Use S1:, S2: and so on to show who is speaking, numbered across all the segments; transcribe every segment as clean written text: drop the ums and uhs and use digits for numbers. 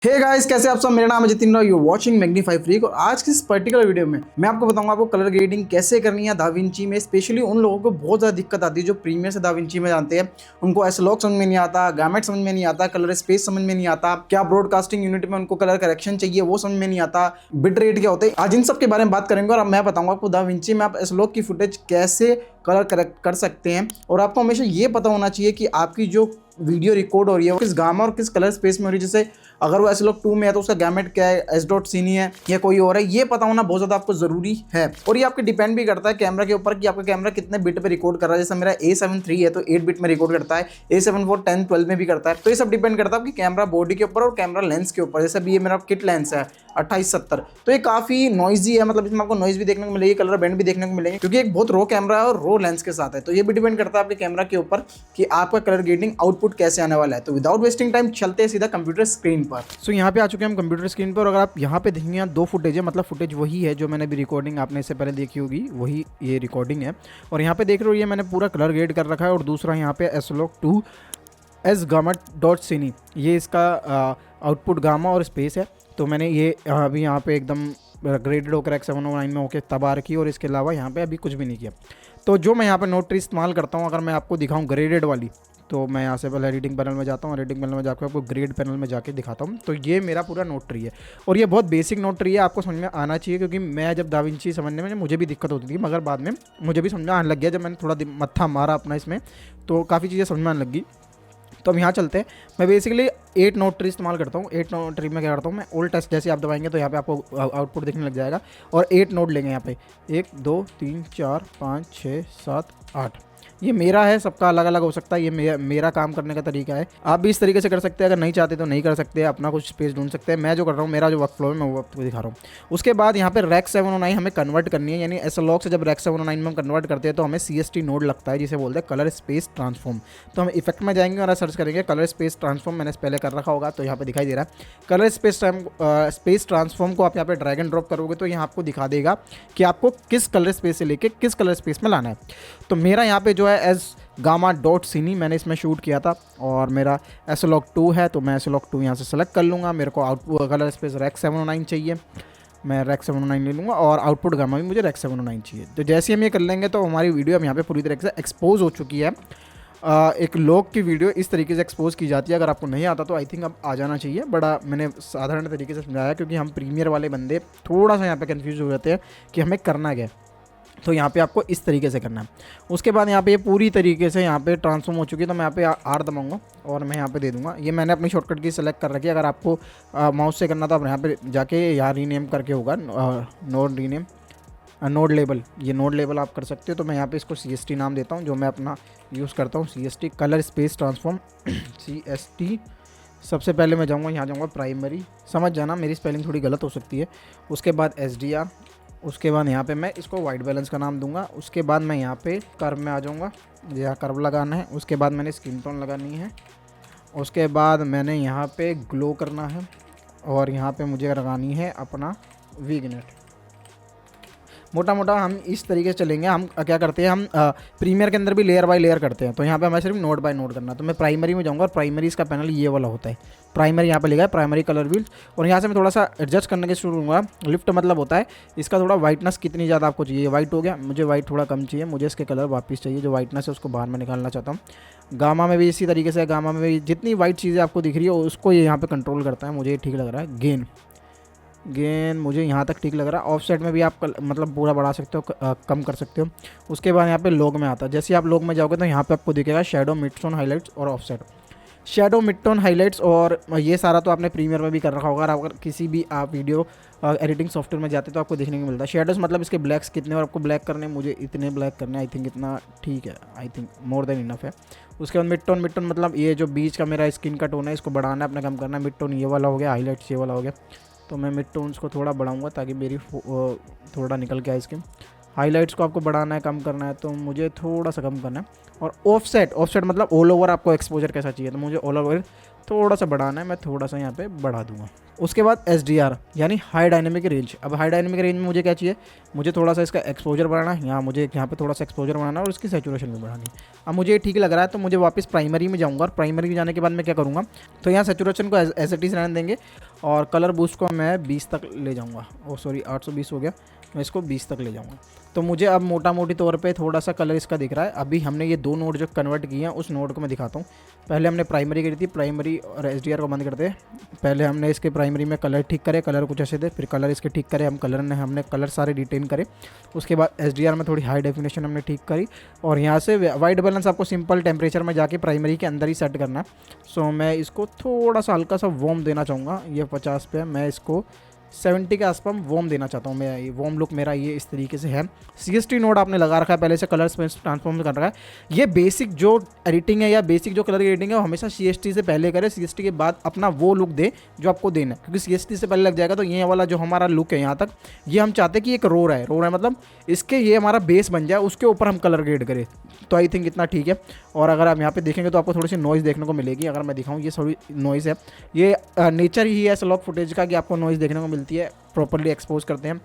S1: Hey guys, कैसे आप सब। मेरा नाम है Jitin Rao, you watching magnify freak. और आज की इस पर्टिकुलर वीडियो में मैं आपको बताऊंगा आपको कलर ग्रेडिंग कैसे करनी है दाविंची में। स्पेशली उन लोगों को बहुत ज़्यादा दिक्कत आती है जो प्रीमियर से दाविंची में जानते हैं। उनको एसलॉग समझ में नहीं आता, गामेट समझ में नहीं आता, कलर स्पेस समझ में नहीं आता, क्या ब्रॉडकास्टिंग यूनिट में उनको कलर करेक्शन चाहिए वो समझ में नहीं आता, बिट रेट क्या होते हैं। आज इन सब के बारे में बात करेंगे और अब मैं बताऊंगा आपको दाविंची में आप एसलॉग की फुटेज कैसे कलर करेक्ट कर सकते हैं। और आपको हमेशा ये पता होना चाहिए कि आपकी जो वीडियो रिकॉर्ड हो रही है वो किस गामा और किस कलर स्पेस में हो रही है। जैसे अगर वो एसलॉग 2 में है तो उसका गैमेट क्या है, एस डॉट सीनी है या कोई और है, ये पता होना बहुत ज़्यादा आपको ज़रूरी है। और ये आपके डिपेंड भी करता है कैमरा के ऊपर कि आपका कैमरा कितने बिट पे रिकॉर्ड कर रहा है। जैसे मेरा A7 III है तो 8 बिट में रिकॉर्ड करता है, A7 IV 10 12 में भी करता है। तो ये सब डिपेंड करता है आपकी कैमरा बॉडी के ऊपर और कैमरा लेंस के ऊपर। जैसे अभी ये मेरा किट लेंस है 2870, तो ये काफ़ी नॉइजी है, मतलब इसमें आपको नॉइज भी देखने को मिलेगी, कलर बैंड भी देखने को मिलेंगे, क्योंकि एक बहुत रो कैमरा है और रो लेंस के साथ है। तो ये भी डिपेंड करता है आपके कैमरा के ऊपर कि आपका कलर ग्रेडिंग आउटपुट कैसे आने वाला है। तो विदाउट वेस्टिंग टाइम चलते हैं सीधा कंप्यूटर स्क्रीन पर। सो यहाँ पे आ चुके हैं हम कंप्यूटर स्क्रीन पर। अगर आप यहाँ पे देखेंगे दो फुटेज है, मतलब फुटेज वही है जो मैंने अभी रिकॉर्डिंग आपने इससे पहले देखी होगी, वही ये रिकॉर्डिंग है। और यहाँ पे देख रहे हो ये मैंने पूरा कलर ग्रेड कर रखा है। और दूसरा यहाँ पे एसलॉग 2 एस गामा डॉट सीनी, ये इसका आउटपुट गामा और स्पेस है। तो मैंने ये अभी यहाँ पे एकदम ग्रेडेड होकर X709 में होकर तब आ रखी है। और इसके अलावा यहाँ पे अभी कुछ भी नहीं किया। तो जो मैं यहाँ पे नोट ट्री इस्तेमाल करता हूँ, अगर मैं आपको दिखाऊँ ग्रेडेड वाली, तो मैं यहाँ से पहले एडिटिंग पैनल में जाता हूँ। एडिटिंग पैनल में जाकर आपको ग्रेड पैनल में जाके दिखाता हूँ। तो ये मेरा पूरा नोट ट्री है और ये बहुत बेसिक नोट ट्री है, आपको समझ में आना चाहिए। क्योंकि मैं जब दाविंची समझने में मुझे भी दिक्कत होती थी, मगर बाद में मुझे भी समझ में आने लग गया जब मैंने थोड़ा मत्था मारा अपना इसमें, तो काफ़ी चीज़ें समझ में आने लगी। तो हम यहाँ चलते हैं। मैं बेसिकली 8 नोट ट्री इस्तेमाल करता हूँ। 8 नोट ट्री में क्या करता हूँ मैं, ओल्ड टेस्ट जैसे आप दबाएंगे तो यहाँ पे आपको आउटपुट दिखने लग जाएगा। और 8 नोट लेंगे यहाँ पे, 1 2 3 4 5 6 7 8। ये मेरा है, सबका अलग अलग हो सकता है। ये मेरा काम करने का तरीका है। आप भी इस तरीके से कर सकते हैं, अगर नहीं चाहते तो नहीं कर सकते, अपना कुछ स्पेस ढूंढ सकते हैं। मैं जो कर रहा हूँ, मेरा जो वर्क फ्लो है मैं वो आपको दिखा रहा हूँ। उसके बाद यहाँ पे रैक 709 हमें कन्वर्ट करनी है, यानी एसलॉग से जब रैक 709 में हम कन्वर्ट करते हैं तो हमें CST नोड लगता है, जिसे बोलते हैं कलर स्पेस ट्रांसफॉर्म। तो हम इफेक्ट में जाएंगे और सर्च करेंगे कलर स्पेस ट्रांसफॉर्म। मैंने पहले कर रखा होगा तो यहाँ पे दिखाई दे रहा है कलर स्पेस ट्रांसफॉर्म को आप यहाँ पे ड्रैग एंड ड्रॉप करोगे तो यहाँ आपको दिखा देगा कि आपको किस कलर स्पेस से लेके किस कलर स्पेस में लाना है। तो मेरा यहाँ पे जो है एस गामा डॉट सीनी मैंने इसमें शूट किया था और मेरा एसलॉग 2 है, तो मैं एसलॉग 2 यहाँ से सेलेक्ट कर लूँगा। मेरे को आउटपुट कलर स्पेस रैक 709 चाहिए, मैं रैक 709 ले लूँगा। और आउटपुट गामा भी मुझे रैक 709 चाहिए। तो जैसे हम ये कर लेंगे तो हमारी वीडियो अब यहाँ पे पूरी तरह से एक्सपोज हो चुकी है। एक लॉग की वीडियो इस तरीके से एक्सपोज की जाती है। अगर आपको नहीं आता तो आई थिंक अब आ जाना चाहिए। बड़ा मैंने साधारण तरीके से समझाया, क्योंकि हम प्रीमियर वाले बंदे थोड़ा सा यहाँ पे कंफ्यूज हो जाते हैं कि हमें करना क्या है। तो यहाँ पे आपको इस तरीके से करना है। उसके बाद यहाँ पे ये पूरी तरीके से यहाँ पे ट्रांसफॉर्म हो चुकी है। तो मैं यहाँ पे R दबाऊंगा और मैं यहाँ पे दे दूंगा। ये मैंने अपनी शॉर्टकट की सेलेक्ट कर रखी है। अगर आपको माउस से करना तो आप यहाँ पे जाके यहाँ रीनेम करके होगा, नोड रीनेम, नोड लेबल, ये नोड लेबल आप कर सकते हो। तो मैं यहाँ पे इसको CST नाम देता हूँ, जो मैं अपना यूज़ करता हूँ, CST colour space transform CST। सबसे पहले मैं जाऊँगा, यहाँ जाऊँगा प्राइमरी, समझ जाना मेरी स्पेलिंग थोड़ी गलत हो सकती है। उसके बाद SDR, उसके बाद यहाँ पे मैं इसको वाइट बैलेंस का नाम दूंगा। उसके बाद मैं यहाँ पे कर्व में आ जाऊँगा, यहाँ कर्व लगाना है। उसके बाद मैंने स्किन टोन लगानी है। उसके बाद मैंने यहाँ पे ग्लो करना है और यहाँ पे मुझे लगानी है अपना विग्नेट। मोटा मोटा हम इस तरीके से चलेंगे। हम क्या करते हैं, हम प्रीमियर के अंदर भी लेयर बाय लेयर करते हैं। तो यहाँ पे हमें सिर्फ नोड बाय नोड करना है। तो मैं प्राइमरी में जाऊँगा और प्राइमरी इसका पैनल ये वाला होता है। प्राइमरी यहाँ पे लिखा है प्राइमरी कलर व्हील्स। और यहाँ से मैं थोड़ा सा एडजस्ट करने के शुरू करूँगा। लिफ्ट मतलब होता है इसका थोड़ा वाइटनेस कितनी ज़्यादा आपको चाहिए। वाइट हो गया, मुझे वाइट थोड़ा कम चाहिए, मुझे इसके कलर वापस चाहिए। जो वाइटनेस है उसको बाहर में निकालना चाहता हूँ। गामा में भी इसी तरीके से, गामा में भी जितनी वाइट चीज़ें आपको दिख रही है उसको ये यहाँ पे कंट्रोल करता है। मुझे ये ठीक लग रहा है। गेन मुझे यहाँ तक ठीक लग रहा है। ऑफसेट में भी आप मतलब पूरा बढ़ा सकते हो, कम कर सकते हो। उसके बाद यहाँ पे लॉग में आता है। जैसे आप लॉग में जाओगे तो यहाँ पे आपको दिखेगा शेडो, मिड टोन, हाइलाइट्स और offset. Shadow, mid tone, highlights और ये सारा तो आपने प्रीमियर में भी कर रखा होगा। अगर किसी भी आप वीडियो एडिटिंग सॉफ्टवेयर में जाते तो आपको देखने को मिलता है। शेडोज मतलब इसके ब्लैक्स कितने और आपको ब्लैक करने, मुझे इतने ब्लैक करने, आई थिंक इतना ठीक है, I think more than enough है। उसके बाद मिड टोन मतलब ये जो बीच का मेरा स्किन का टोन है इसको बढ़ाना है, अपना कम करना है। मिड टोन ये वाला हो गया, हाईलाइट्स ये वाला हो गया। तो मैं मिड टोन्स को थोड़ा बढ़ाऊंगा ताकि मेरी थोड़ा निकल के आए स्किन। हाइलाइट्स को आपको बढ़ाना है, कम करना है, तो मुझे थोड़ा सा कम करना है। और ऑफसेट मतलब ऑल ओवर आपको एक्सपोजर कैसा चाहिए, तो मुझे ऑल ओवर थोड़ा सा बढ़ाना है, मैं थोड़ा सा यहाँ पे बढ़ा दूंगा। उसके बाद SDR यानी हाई डायनेमिक रेंज। अब हाई डायनेमिक रेंज में मुझे क्या चाहिए, मुझे थोड़ा सा इसका एक्सपोजर बढ़ाना है, मुझे यहाँ पे थोड़ा सा एक्सपोजर बढ़ाना है और इसकी सैचुरेशन भी बढ़ानी है। अब मुझे ये ठीक लग रहा है तो मुझे वापस प्राइमरी में जाऊँगा, और प्राइमरी में जाने के बाद मैं क्या करूँगा, तो यहाँ सैचुरेशन को एज इट इज़ रहने देंगे और कलर बूस्ट को मैं 20 तक ले जाऊँगा। ओ सॉरी 820 हो गया, मैं इसको 20 तक ले जाऊँगा। तो मुझे अब मोटा मोटी तौर पे थोड़ा सा कलर इसका दिख रहा है। अभी हमने ये 2 नोड जो कन्वर्ट किए हैं उस नोड को मैं दिखाता हूँ। पहले हमने प्राइमरी करी थी, प्राइमरी और SDR को बंद करते हैं। पहले हमने इसके प्राइमरी में कलर ठीक करे, कलर कुछ ऐसे थे, फिर कलर इसके ठीक करे, हमने कलर सारे डिटेन करे। उसके बाद SDR में थोड़ी हाई डेफिनेशन हमने ठीक करी, और यहाँ से वाइट बैलेंस आपको सिंपल टेम्परेचर में जाके प्राइमरी के अंदर ही सेट करना है। सो मैं इसको थोड़ा सा हल्का सा वार्म देना चाहूँगा। ये 50 पे है, मैं इसको 70 के आसपास वॉर्म देना चाहता हूँ। मैं ये वॉर्म लुक मेरा ये इस तरीके से है। CST नोड आपने लगा रखा है पहले से, कलर स्पेस ट्रांसफॉर्म कर रखा है। ये बेसिक जो एडिटिंग है या बेसिक जो कलर ग्रेडिंग है वो हमेशा CST से पहले करे, CST के बाद अपना वो लुक दे जो आपको देना है, क्योंकि CST से पहले लग जाएगा तो ये वाला जो हमारा लुक है यहाँ तक, ये हम चाहते हैं कि एक रो है मतलब इसके ये हमारा बेस बन जाए, उसके ऊपर हम कलर ग्रेड करें। तो आई थिंक इतना ठीक है। और अगर आप यहाँ पे देखेंगे तो आपको थोड़ी सी नॉइज़ देखने को मिलेगी। अगर मैं दिखाऊँ, ये थोड़ी नॉइज़ है, ये नेचर ही है स्लॉग फुटेज का कि आपको नॉइज़ देखने को मिलती है। प्रॉपर्ली एक्सपोज करते हैं,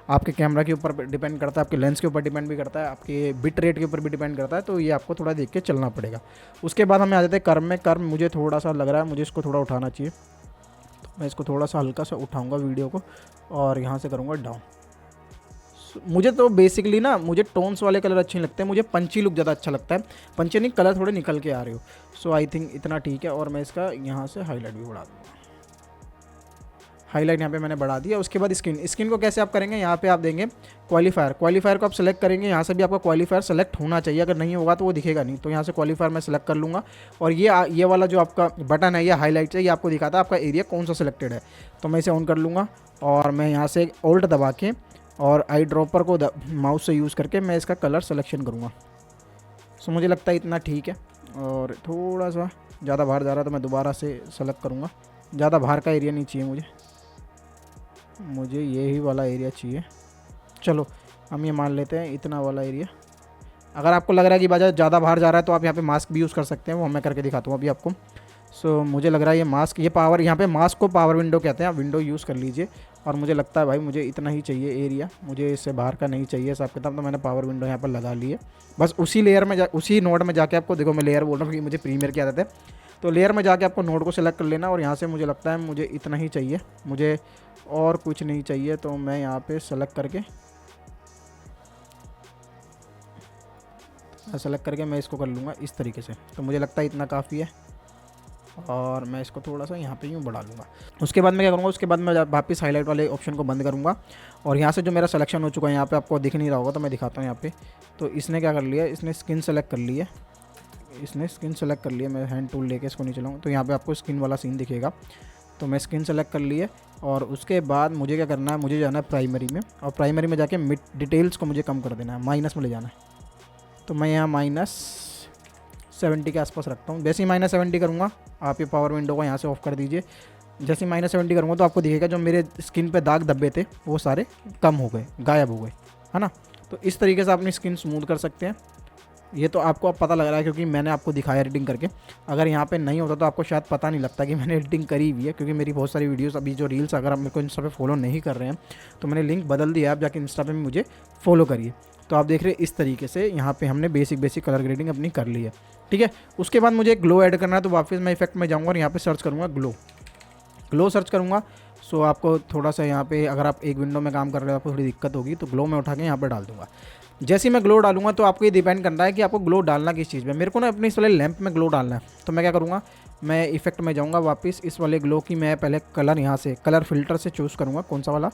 S1: आपके कैमरा के ऊपर डिपेंड करता है, आपके लेंस के ऊपर डिपेंड भी करता है, आपके बिट रेट के ऊपर भी डिपेंड करता है। तो ये आपको थोड़ा देख के चलना पड़ेगा। उसके बाद हमें आ जाते हैं कर्व में। कर्व मुझे थोड़ा सा लग रहा है, मुझे इसको थोड़ा उठाना चाहिए, तो मैं इसको थोड़ा सा हल्का सा उठाऊंगा वीडियो को, और यहाँ से करूँगा डाउन। मुझे तो बेसिकली ना, मुझे टोन्स वाले कलर अच्छे लगते हैं, मुझे पंची लुक ज़्यादा अच्छा लगता है। पंची नहीं, कलर थोड़े निकल के आ रहे हो। सो आई थिंक इतना ठीक है। और मैं इसका यहाँ से हाईलाइट भी बढ़ा दूँगा। हाईलाइट यहाँ पे मैंने बढ़ा दिया। उसके बाद स्किन को कैसे आप करेंगे, यहाँ पे आप देंगे क्वालिफायर को आप सेलेक्ट करेंगे। यहाँ से भी आपका क्वालिफायर सेलेक्ट होना चाहिए, अगर नहीं होगा तो वो दिखेगा नहीं। तो यहाँ से क्वालिफायर मैं सेलेक्ट कर लूँगा, और ये वाला जो आपका बटन है, ये हाईलाइट है, ये आपको दिखाता है आपका एरिया कौन सा सिलेक्टेड है। तो मैं इसे ऑन कर लूँगा, और मैं यहाँ से ऑल्ट दबा के और आई ड्रॉपर को माउस से यूज़ करके मैं इसका कलर सिलेक्शन करूँगा। सो मुझे लगता है इतना ठीक है। और थोड़ा सा ज़्यादा बाहर जा रहा है तो मैं दोबारा से सेलेक्ट करूँगा। ज़्यादा बाहर का एरिया नहीं चाहिए मुझे यही वाला एरिया चाहिए। चलो हम ये मान लेते हैं इतना वाला एरिया। अगर आपको लग रहा है कि बाजार ज़्यादा बाहर जा रहा है तो आप यहाँ पे मास्क भी यूज़ कर सकते हैं, वो मैं करके दिखाता हूँ अभी आपको। सो मुझे लग रहा है ये मास्क, ये पावर, यहाँ पे मास्क को पावर विंडो कहते हैं, आप विंडो यूज़ कर लीजिए। और मुझे लगता है भाई मुझे इतना ही चाहिए एरिया, मुझे इससे बाहर का नहीं चाहिए हिसाब किताब। तो मैंने पावर विंडो यहाँ पर लगा ली है। बस उसी लेयर में उसी नोड में जाके आपको, देखो मैं लेयर बोल रहा हूँ क्योंकि मुझे प्रीमियर की आदत है, तो लेयर में जाके आपको नोड को सेलेक्ट कर लेना। और यहाँ से मुझे लगता है मुझे इतना ही चाहिए, मुझे और कुछ नहीं चाहिए। तो मैं यहाँ पे सेलेक्ट करके मैं इसको कर लूँगा इस तरीके से। तो मुझे लगता है इतना काफ़ी है, और मैं इसको थोड़ा सा यहाँ पे यूँ बढ़ा लूँगा। उसके बाद मैं क्या करूँगा, उसके बाद मैं वापस हाईलाइट वाले ऑप्शन को बंद करूँगा, और यहाँ से जो मेरा सिलेक्शन हो चुका है यहाँ पे आपको दिख नहीं रहा होगा तो मैं दिखाता हूँ यहाँ पे। तो इसने क्या कर लिया, इसने स्किन सेलेक्ट कर ली है, मैं हैंड टूल लेके इसको नहीं चलाऊँ तो यहाँ पे आपको स्किन वाला सीन दिखेगा। तो मैं स्किन सेलेक्ट कर ली है, और उसके बाद मुझे क्या करना है, मुझे जाना है प्राइमरी में, और प्राइमरी में जाके मिड डिटेल्स को मुझे कम कर देना है, माइनस में ले जाना है। तो मैं यहाँ -70 के आसपास रखता हूँ। जैसे ही -70 करूँगा, आप ये पावर विंडो को यहाँ से ऑफ कर दीजिए। जैसे ही -70 करूँगा तो आपको दिखेगा जो मेरे स्किन पे दाग धब्बे थे वो सारे कम हो गए, गायब हो गए, है ना। तो इस तरीके से अपनी स्किन स्मूथ कर सकते हैं। ये तो आपको अब पता लग रहा है क्योंकि मैंने आपको दिखाया एडिटिंग करके। अगर यहाँ पे नहीं होता तो आपको शायद पता नहीं लगता कि मैंने एडिटिंग करी हुई है, क्योंकि मेरी बहुत सारी वीडियोस अभी जो रील्स, अगर आप मेरे को इंस्टा पे फॉलो नहीं कर रहे हैं तो मैंने लिंक बदल दिया है, आप जाके इंस्टा पे मुझे फॉलो करिए। तो आप देख रहे हैं इस तरीके से यहाँ पे हमने बेसिक कलर ग्रेडिंग अपनी कर ली है, ठीक है। उसके बाद मुझे ग्लो ऐड करना है, तो वापस मैं इफेक्ट में जाऊँगा और यहाँ पर सर्च करूँगा ग्लो सर्च करूँगा। सो आपको थोड़ा सा यहाँ पे, अगर आप एक विंडो में काम कर रहे हो आपको थोड़ी दिक्कत होगी, तो ग्लो में उठा के यहाँ पर डाल दूँगा। जैसे ही मैं ग्लो डालूंगा तो आपको ये डिपेंड करना है कि आपको ग्लो डालना किस चीज़ में। मेरे को ना अपने इस वाले लैंप में ग्लो डालना है, तो मैं क्या करूँगा, मैं इफेक्ट में जाऊँगा वापस, इस वाले ग्लो की मैं पहले कलर यहाँ से कलर फिल्टर से चूज़ करूँगा, कौन सा वाला,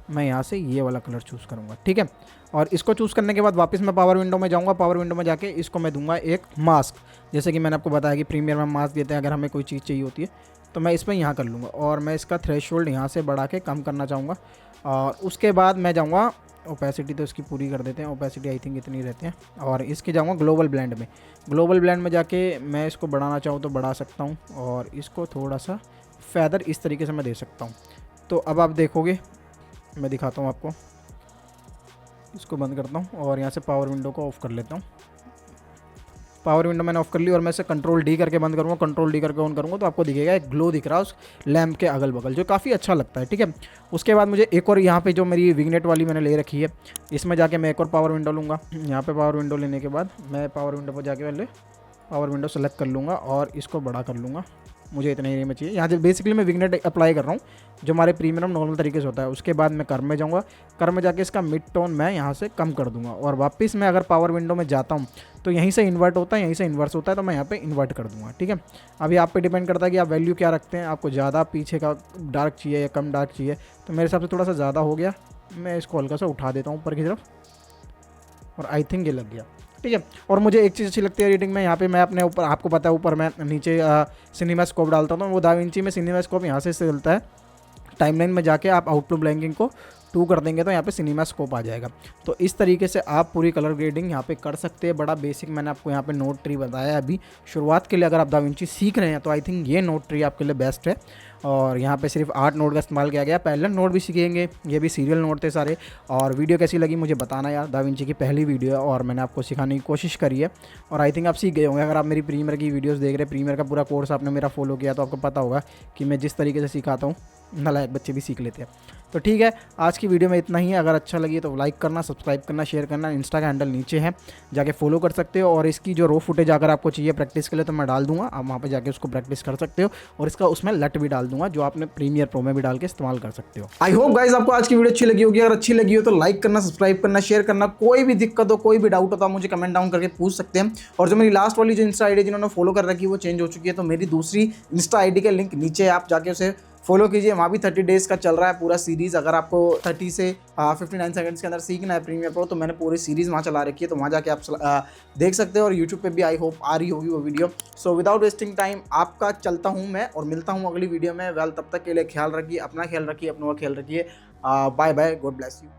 S1: मैं यहाँ से ये वाला कलर चूज़ करूँगा, ठीक है। और इसको चूज़ करने के बाद वापस मैं पावर विंडो में जाऊँगा, पावर विंडो में जाके इसको मैं दूंगा एक मास्क। जैसे कि मैंने आपको बताया कि प्रीमियर में मास्क देते हैं अगर हमें कोई चीज़ चाहिए होती है, तो मैं इसमें यहाँ कर लूँगा। और मैं इसका थ्रेशोल्ड यहाँ से बढ़ा के कम करना चाहूँगा। और उसके बाद मैं जाऊँगा, ओपेसिटी तो इसकी पूरी कर देते हैं, ओपेसिटी आई थिंक इतनी रहते हैं। और इसके जाऊँगा ग्लोबल ब्लेंड में जाके मैं इसको बढ़ाना चाहूँ तो बढ़ा सकता हूँ, और इसको थोड़ा सा फैदर इस तरीके से मैं दे सकता हूँ। तो अब आप देखोगे, मैं दिखाता हूँ आपको, इसको बंद करता हूँ और यहाँ से पावर विंडो को ऑफ़ कर लेता हूँ। पावर विंडो मैंने ऑफ कर ली और मैं इसे कंट्रोल डी करके बंद करूँगा, कंट्रोल डी करके ऑन करूँगा तो आपको दिखेगा एक ग्लो दिख रहा है उस लैम्प के अगल बगल, जो काफ़ी अच्छा लगता है। ठीक है, उसके बाद मुझे एक और यहाँ पे जो मेरी विग्नेट वाली मैंने ले रखी है, इसमें जाके मैं एक और पावर विंडो लूँगा। यहाँ पे पावर विंडो लेने के बाद मैं पावर विंडो पर जाके पहले पावर विंडो सेलेक्ट कर लूँगा और इसको बड़ा कर लूँगा। मुझे इतने एरिया में चाहिए। यहाँ से बेसिकली मैं विग्नेट अप्लाई कर रहा हूँ जो हमारे प्रीमियम नॉर्मल तरीके से होता है। उसके बाद मैं कर में जाऊँगा, कर में जाके इसका मिड टोन मैं यहाँ से कम कर दूँगा और वापस मैं अगर पावर विंडो में जाता हूँ तो यहीं से इन्वर्ट होता है, यहीं से इन्वर्स होता है, तो मैं यहाँ पे इन्वर्ट कर दूँगा। ठीक है, अभी आप पे डिपेंड करता है कि आप वैल्यू क्या रखते हैं, आपको ज़्यादा पीछे का डार्क चाहिए या कम डार्क चाहिए। तो मेरे हिसाब से थोड़ा सा ज़्यादा हो गया, मैं इसको हल्का सा उठा देता हूँ ऊपर की तरफ और आई थिंक ये लग गया। ठीक है, और मुझे एक चीज़ अच्छी लगती है एडिटिंग में, यहाँ पे मैं अपने ऊपर, आपको पता है ऊपर मैं नीचे सिनेमा स्कोप डालता हूँ, तो वो दाविंची में सिनेमा स्कोप यहाँ से चलता है। टाइमलाइन में जाके आप आउटपुट ब्लैंकिंग को 2 कर देंगे तो यहाँ पे सिनेमा स्कोप आ जाएगा। तो इस तरीके से आप पूरी कलर ग्रेडिंग यहाँ पे कर सकते हैं। बड़ा बेसिक मैंने आपको यहाँ पे नोट ट्री बताया है। अभी शुरुआत के लिए अगर आप दाविंची सीख रहे हैं तो आई थिंक ये नोट ट्री आपके लिए बेस्ट है। और यहाँ पे सिर्फ 8 नोट का इस्तेमाल किया गया, पैरेलल नोट भी सीखेंगे, ये भी सीरियल नोट थे सारे। और वीडियो कैसी लगी मुझे बताना यार, दाविंची की पहली वीडियो है और मैंने आपको सिखाने की कोशिश करी है और आई थिंक आप सीख गए होंगे। अगर आप मेरी प्रीमियर की वीडियोस देख रहे हैं, प्रीमियर का पूरा कोर्स आपने मेरा फॉलो किया तो आपको पता होगा कि मैं जिस तरीके से सिखाता हूँ नालायक बच्चे भी सीख लेते हैं। तो ठीक है, आज की वीडियो में इतना ही है। अगर अच्छा लगी तो लाइक करना, सब्सक्राइब करना, शेयर करना। इंस्टा का हैंडल नीचे है, जाके फॉलो कर सकते हो। और इसकी जो रो फुटेज अगर आपको चाहिए प्रैक्टिस के लिए तो मैं डाल दूंगा, आप वहाँ पे जाके उसको प्रैक्टिस कर सकते हो। और इसका उसमें लट भी डाल दूंगा जो आपने प्रीमियर प्रो में भी डाल के इस्तेमाल कर सकते हो। आई होप गाइज आपको आज की वीडियो अच्छी लगी होगी। अगर अच्छी लगी हो तो लाइक करना, सब्सक्राइब करना, शेयर करना। कोई भी दिक्कत हो, कोई भी डाउट हो तो आप मुझे कमेंट डाउन करके पूछ सकते हैं। और जो मेरी लास्ट वाली जो इंस्टा आईडी जिन्होंने फॉलो कर रखी है वो चेंज हो चुकी है, तो मेरी दूसरी इंस्टा आईडी का लिंक नीचे है, आप जाके उसे फॉलो कीजिए। वहाँ भी 30 डेज़ का चल रहा है पूरा सीरीज़। अगर आपको 30 से 59 सेकंड्स के अंदर सीखना है प्रीमियर प्रो तो मैंने पूरी सीरीज़ वहाँ चला रखी है, तो वहाँ जाके आप देख सकते हो। और यूट्यूब पे भी आई होप आ रही होगी वो video. So without wasting time आपका चलता हूँ मैं और मिलता हूँ अगली वीडियो में। वेल तब तक के लिए ख्याल रखिए, अपना ख्याल रखिए, अपनों का ख्याल रखिए। Bye bye, God bless you.